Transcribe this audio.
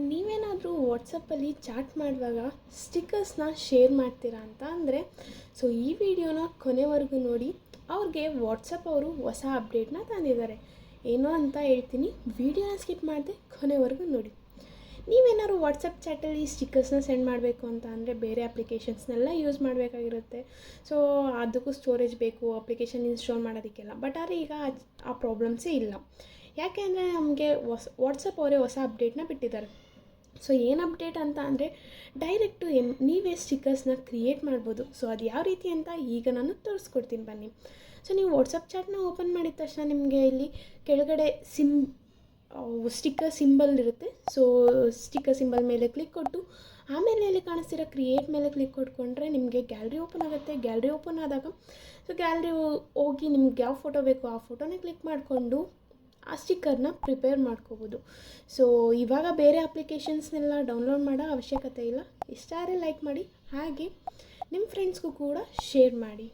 ನೀವೇನಾದರೂ ವಾಟ್ಸಪ್ಪಲ್ಲಿ ಚಾಟ್ ಮಾಡುವಾಗ ಸ್ಟಿಕ್ಕರ್ಸ್ನ ಶೇರ್ ಮಾಡ್ತೀರಾ ಅಂತ ಅಂದರೆ ಸೊ ಈ ವಿಡಿಯೋನ ಕೊನೆವರೆಗೂ ನೋಡಿ. ಅವ್ರಿಗೆ ವಾಟ್ಸಪ್ ಅವರು ಹೊಸ ಅಪ್ಡೇಟ್ನ ತಂದಿದ್ದಾರೆ. ಏನೋ ಅಂತ ಹೇಳ್ತೀನಿ, ವಿಡಿಯೋನ ಸ್ಕಿಪ್ ಮಾಡದೆ ಕೊನೆವರೆಗೂ ನೋಡಿ. ನೀವೇನಾದ್ರು ವಾಟ್ಸಪ್ ಚಾಟಲ್ಲಿ ಸ್ಟಿಕ್ಕರ್ಸ್ನ ಸೆಂಡ್ ಮಾಡಬೇಕು ಅಂತ ಅಂದರೆ ಬೇರೆ ಅಪ್ಲಿಕೇಶನ್ಸ್ನೆಲ್ಲ ಯೂಸ್ ಮಾಡಬೇಕಾಗಿರುತ್ತೆ. ಸೊ ಅದಕ್ಕೂ ಸ್ಟೋರೇಜ್ ಬೇಕು ಅಪ್ಲಿಕೇಶನ್ ಇನ್ಸ್ಟಾಲ್ ಮಾಡೋದಕ್ಕೆಲ್ಲ. ಬಟ್ ಆದರೆ ಈಗ ಆ ಪ್ರಾಬ್ಲಮ್ಸೇ ಇಲ್ಲ. ಯಾಕೆ ಅಂದರೆ ನಮಗೆ ವಾಟ್ಸಪ್ ಅವರೇ ಹೊಸ ಅಪ್ಡೇಟ್ನ ಬಿಟ್ಟಿದ್ದಾರೆ. ಸೊ ಏನು ಅಪ್ಡೇಟ್ ಅಂತ ಅಂದರೆ ಡೈರೆಕ್ಟು ನೀವೇ ಸ್ಟಿಕ್ಕರ್ಸ್ನ ಕ್ರಿಯೇಟ್ ಮಾಡ್ಬೋದು. ಸೊ ಅದು ಯಾವ ರೀತಿ ಅಂತ ಈಗ ನಾನು ತೋರಿಸ್ಕೊಡ್ತೀನಿ ಬನ್ನಿ. ಸೊ ನೀವು ವಾಟ್ಸಪ್ ಚಾಟ್ನ ಓಪನ್ ಮಾಡಿದ ತಕ್ಷಣ ನಿಮಗೆ ಇಲ್ಲಿ ಕೆಳಗಡೆ ಸ್ಟಿಕ್ಕರ್ ಸಿಂಬಲ್ ಇರುತ್ತೆ. ಸೊ ಸ್ಟಿಕ್ಕರ್ ಸಿಂಬಲ್ ಮೇಲೆ ಕ್ಲಿಕ್ ಕೊಟ್ಟು ಆಮೇಲೆ ಇಲ್ಲಿ ಕಾಣಿಸ್ತಿರೋ ಕ್ರಿಯೇಟ್ ಮೇಲೆ ಕ್ಲಿಕ್ ಕೊಟ್ಕೊಂಡ್ರೆ ನಿಮಗೆ ಗ್ಯಾಲರಿ ಓಪನ್ ಆಗುತ್ತೆ. ಗ್ಯಾಲರಿ ಓಪನ್ ಆದಾಗ ಸೊ ಗ್ಯಾಲರಿ ಹೋಗಿ ನಿಮ್ಗೆ ಯಾವ ಫೋಟೋ ಬೇಕೋ ಆ ಫೋಟೋನೇ ಕ್ಲಿಕ್ ಮಾಡಿಕೊಂಡು ಆ ಸ್ಟಿಕ್ಕರ್ನ ಪ್ರಿಪೇರ್ ಮಾಡ್ಕೋಬೋದು. ಸೊ ಇವಾಗ ಬೇರೆ ಅಪ್ಲಿಕೇಶನ್ಸ್ನೆಲ್ಲ ಡೌನ್ಲೋಡ್ ಮಾಡೋ ಅವಶ್ಯಕತೆ ಇಲ್ಲ. ಇಷ್ಟ ಆದರೆ ಲೈಕ್ ಮಾಡಿ, ಹಾಗೆ ನಿಮ್ಮ ಫ್ರೆಂಡ್ಸ್ಗೂ ಕೂಡ ಶೇರ್ ಮಾಡಿ.